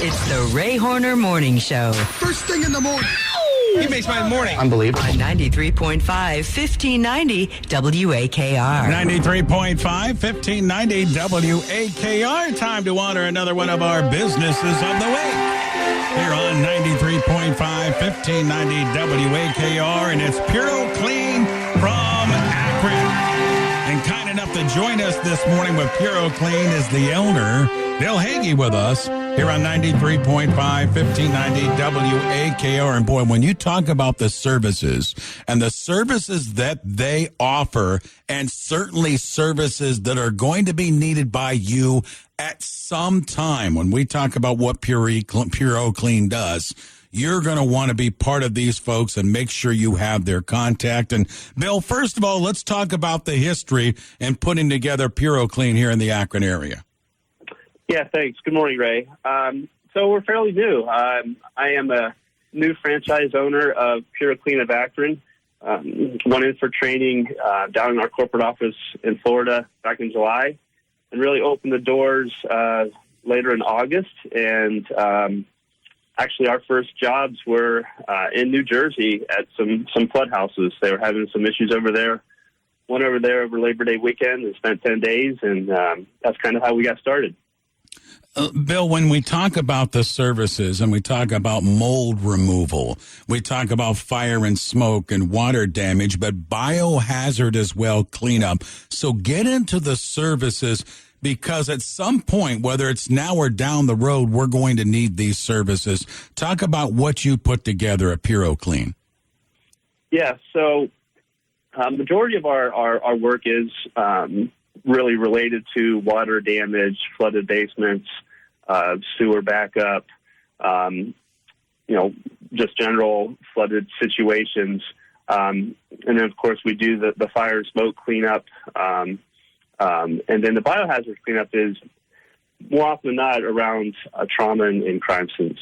It's the Ray Horner Morning Show. First thing in the morning. He makes my morning. Unbelievable. On 93.5, 1590 WAKR. 93.5, 1590 WAKR. Time to honor another one of our businesses of the week. Here on 93.5, 1590 WAKR. And it's PuroClean from Akron. And kind enough to join us this morning with PuroClean is the owner, Bill Hagey, with us here on 93.5, 1590 WAKR. And boy, when you talk about the services and the services that they offer, and certainly services that are going to be needed by you at some time, when we talk about what PuroClean does, you're going to want to be part of these folks and make sure you have their contact. And Bill, first of all, let's talk about the history and putting together PuroClean here in the Akron area. Yeah, thanks. Good morning, Ray. So we're fairly new. I am a new franchise owner of PuroClean of Akron. Went in for training down in our corporate office in Florida back in July, and really opened the doors later in August. And actually, our first jobs were in New Jersey at some flood houses. They were having some issues over there. Went over there over Labor Day weekend and spent 10 days, and that's kind of how we got started. Bill, when we talk about the services and we talk about mold removal, we talk about fire and smoke and water damage, but biohazard as well cleanup. So get into the services, because at some point, whether it's now or down the road, we're going to need these services. Talk about what you put together at PuroClean. Yeah, so majority of our work is really related to water damage, flooded basements, sewer backup, just general flooded situations. And then, of course, we do the fire and smoke cleanup. And then the biohazard cleanup is more often than not around trauma and crime scenes.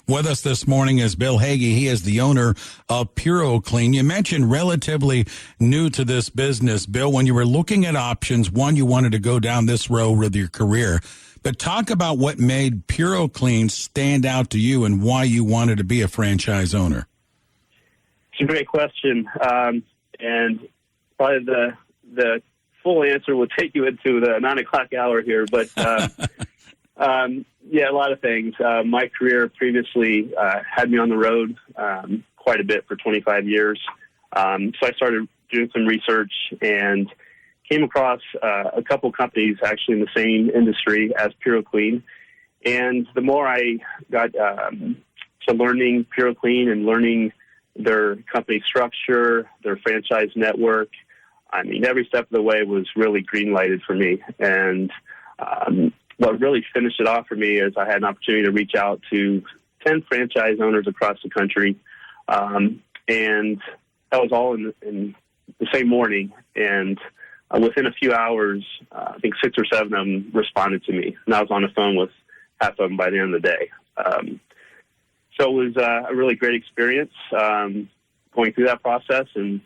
With us this morning is Bill Hagey. He is the owner of PuroClean. You mentioned relatively new to this business. Bill, when you were looking at options, one, you wanted to go down this road with your career. But talk about what made PuroClean stand out to you and why you wanted to be a franchise owner. It's a great question. And probably the full answer will take you into the 9 o'clock hour here. But yeah, a lot of things. My career previously had me on the road quite a bit for 25 years. So I started doing some research and came across a couple companies actually in the same industry as PuroClean. And the more I got to learning PuroClean and learning their company structure, their franchise network, I mean, every step of the way was really green-lighted for me. And what really finished it off for me is I had an opportunity to reach out to 10 franchise owners across the country. And that was all in the same morning. And within a few hours, I think 6 or 7 of them responded to me. And I was on the phone with half of them by the end of the day. So it was a really great experience going through that process. And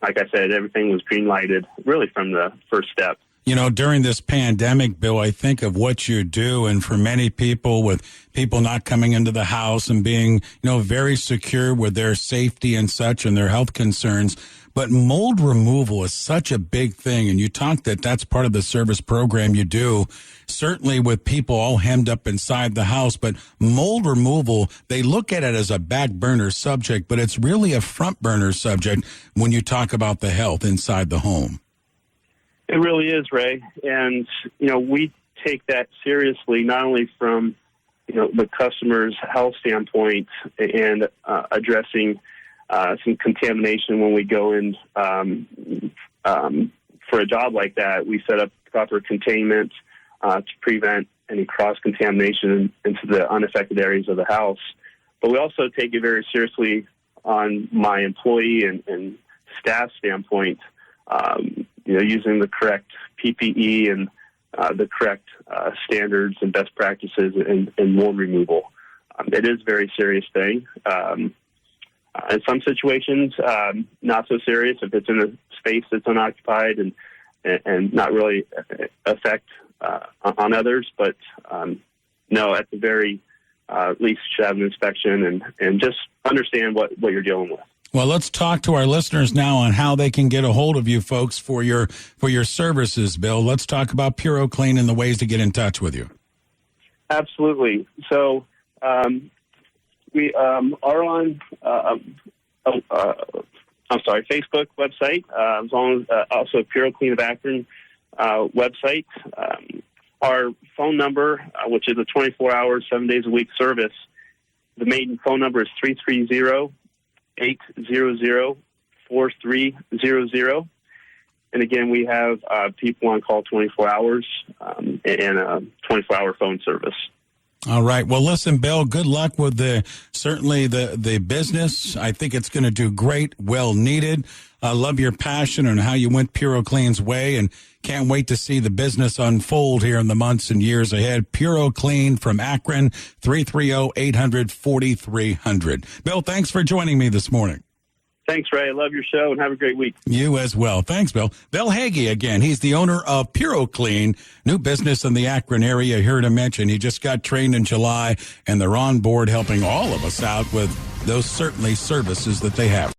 like I said, everything was green-lighted really from the first step. You know, during this pandemic, Bill, I think of what you do, and for many people, with people not coming into the house and being, very secure with their safety and such and their health concerns. But mold removal is such a big thing, and you talk that's part of the service program you do, certainly with people all hemmed up inside the house. But mold removal, they look at it as a back burner subject, but it's really a front burner subject when you talk about the health inside the home. It really is, Ray. And, we take that seriously, not only from, the customer's health standpoint and addressing some contamination when we go in for a job like that. We set up proper containment to prevent any cross-contamination into the unaffected areas of the house. But we also take it very seriously on my employee and staff standpoint, using the correct PPE and the correct standards and best practices in mold removal. It is a very serious thing. In some situations, not so serious if it's in a space that's unoccupied and not really affect on others. But no, at the very least, you should have an inspection and just understand what you're dealing with. Well, let's talk to our listeners now on how they can get a hold of you folks for your services, Bill. Let's talk about PuroClean and the ways to get in touch with you. Absolutely. So we are on Facebook website, as long as also PuroClean of Akron website. Our phone number, which is a 24-hour, 7 days a week service, the main phone number is 330-800-4300. And again, we have people on call 24 hours and a 24-hour phone service. All right. Well, listen, Bill, good luck with the business. I think it's going to do great, well needed. I love your passion and how you went PuroClean's way, and can't wait to see the business unfold here in the months and years ahead. PuroClean from Akron, 330-800-4300. Bill, thanks for joining me this morning. Thanks, Ray. I love your show, and have a great week. You as well. Thanks, Bill. Bill Hagey, again, he's the owner of PuroClean, new business in the Akron area here to mention. He just got trained in July, and they're on board helping all of us out with those certainly services that they have.